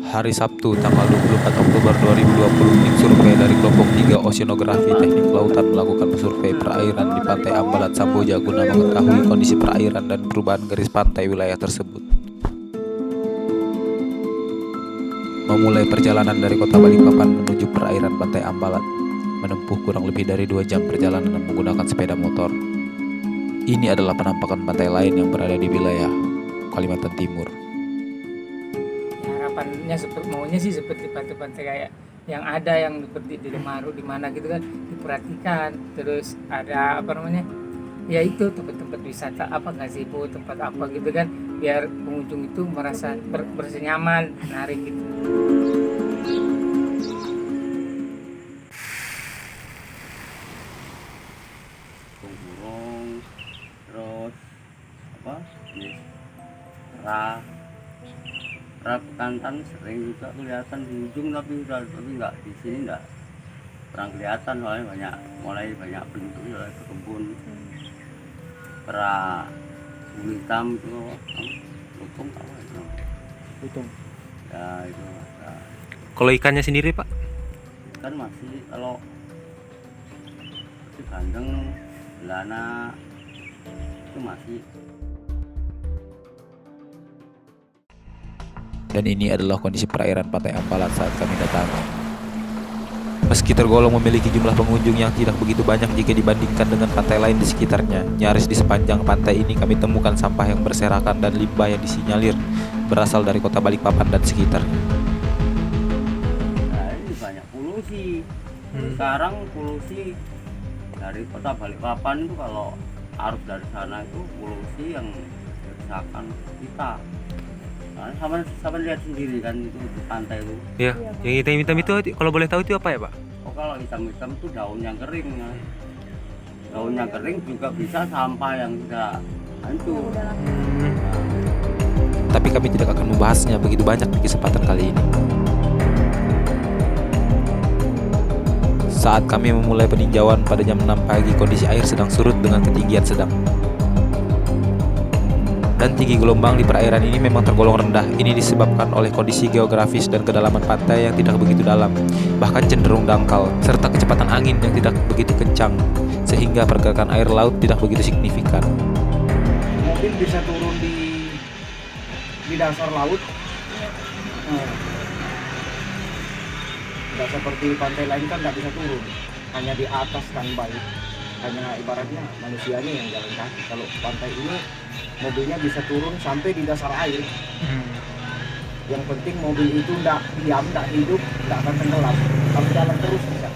Hari Sabtu, tanggal 24 Oktober 2020, tim survei dari kelompok 3 Oceanografi Teknik Lautan melakukan survei perairan di Pantai Ambalat, Samboja guna mengetahui kondisi perairan dan perubahan garis pantai wilayah tersebut. Memulai perjalanan dari kota Balikpapan menuju perairan Pantai Ambalat, menempuh kurang lebih dari 2 jam perjalanan menggunakan sepeda motor. Ini adalah penampakan pantai lain yang berada di wilayah Kalimantan Timur. Harapannya maunya sih seperti pantai-pantai kayak yang ada yang seperti di Lemaru di mana gitu kan, diperhatikan. Terus ada ya itu tempat-tempat wisata gazebo, tempat apa gitu kan, biar pengunjung itu merasa nyaman, menarik gitu. Burung, terus bekantan sering juga kelihatan di ujung, tapi nggak di sini, nggak kurang kelihatan soalnya mulai banyak bentuk oleh kebun. Hitam itu lutung apa itu? Lutung. Ya itu. Kalau ikannya sendiri, Pak? Kan masih kalau gandeng, belana itu masih. Dan ini adalah kondisi perairan Pantai Ambalat saat kami datang. Meski tergolong memiliki jumlah pengunjung yang tidak begitu banyak jika dibandingkan dengan pantai lain di sekitarnya, nyaris di sepanjang pantai ini kami temukan sampah yang berserakan dan limbah yang disinyalir berasal dari kota Balikpapan dan sekitarnya. Nah, ini banyak polusi. Sekarang polusi dari kota Balikpapan itu, kalau arus dari sana itu polusi yang meresahkan kita. Nah, sama lihat sendiri kan itu di pantai itu. Ya, yang hitam-hitam itu kalau boleh tahu itu apa ya, Pak? Oh, kalau hitam-hitam itu daun yang kering. Ya. Daun yang kering juga bisa sampah yang sudah hancur. Tapi kami tidak akan membahasnya begitu banyak di kesempatan kali ini. Saat kami memulai peninjauan pada jam 6 pagi, kondisi air sedang surut dengan ketinggian sedang. Dan tinggi gelombang di perairan ini memang tergolong rendah. Ini disebabkan oleh kondisi geografis dan kedalaman pantai yang tidak begitu dalam, bahkan cenderung dangkal, serta kecepatan angin yang tidak begitu kencang, sehingga pergerakan air laut tidak begitu signifikan. Mobil bisa turun di dasar laut. Tidak seperti pantai lain kan nggak bisa turun, hanya di atas standby. Hanya ibaratnya manusianya yang jalan kaki. Kalau pantai ini mobilnya bisa turun sampai di dasar air. Yang penting mobil itu tidak diam, tidak hidup, tidak akan tenggelam. Kalau jalan terus bisa.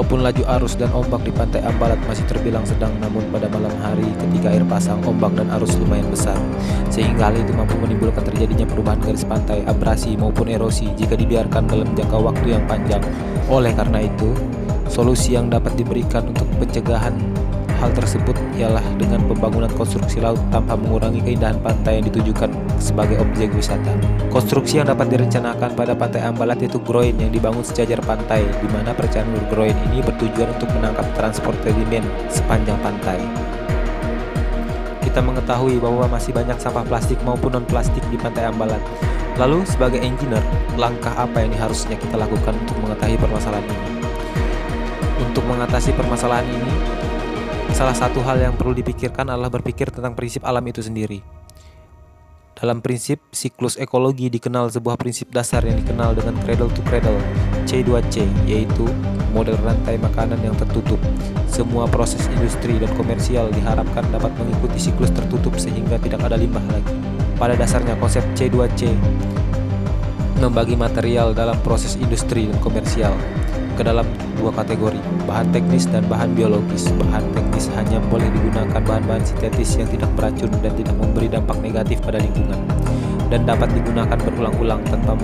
Walaupun laju arus dan ombak di Pantai Ambalat masih terbilang sedang, namun pada malam hari ketika air pasang, ombak dan arus lumayan besar, sehingga hal itu mampu menimbulkan terjadinya perubahan garis pantai, abrasi maupun erosi jika dibiarkan dalam jangka waktu yang panjang. Oleh karena itu, solusi yang dapat diberikan untuk pencegahan hal tersebut ialah dengan pembangunan konstruksi laut tanpa mengurangi keindahan pantai yang ditujukan sebagai objek wisata. Konstruksi yang dapat direncanakan pada Pantai Ambalat yaitu groin yang dibangun sejajar pantai, di mana percandur groin ini bertujuan untuk menangkap transport sedimen sepanjang pantai. Kita mengetahui bahwa masih banyak sampah plastik maupun non-plastik di Pantai Ambalat. Lalu sebagai engineer, langkah apa yang harusnya kita lakukan untuk mengetahui permasalahan ini? Untuk mengatasi permasalahan ini, salah satu hal yang perlu dipikirkan adalah berpikir tentang prinsip alam itu sendiri. Dalam prinsip siklus ekologi dikenal sebuah prinsip dasar yang dikenal dengan cradle to cradle, C2C, yaitu model rantai makanan yang tertutup. Semua proses industri dan komersial diharapkan dapat mengikuti siklus tertutup sehingga tidak ada limbah lagi. Pada dasarnya konsep C2C membagi material dalam proses industri dan komersial. ke dalam dua kategori, bahan teknis dan bahan biologis. Bahan teknis hanya boleh digunakan bahan-bahan sintetis yang tidak beracun dan tidak memberi dampak negatif pada lingkungan, dan dapat digunakan berulang-ulang tanpa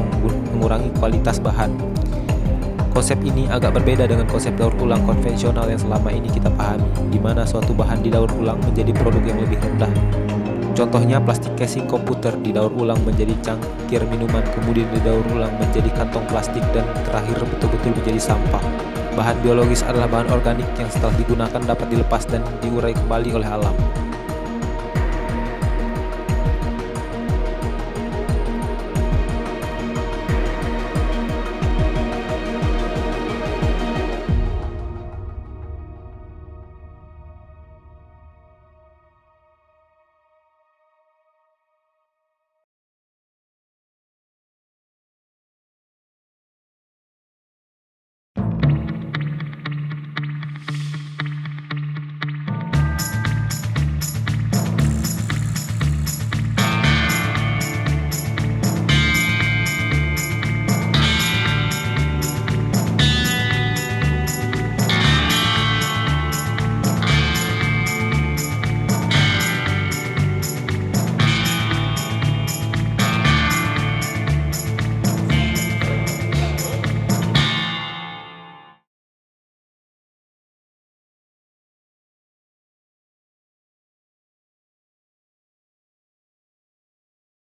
mengurangi kualitas bahan. Konsep ini agak berbeda dengan konsep daur ulang konvensional yang selama ini kita pahami, di mana suatu bahan didaur ulang menjadi produk yang lebih rendah. Contohnya plastik casing komputer didaur ulang menjadi cangkir minuman, kemudian didaur ulang menjadi kantong plastik, dan terakhir betul-betul menjadi sampah. Bahan biologis adalah bahan organik yang setelah digunakan dapat dilepas dan diurai kembali oleh alam.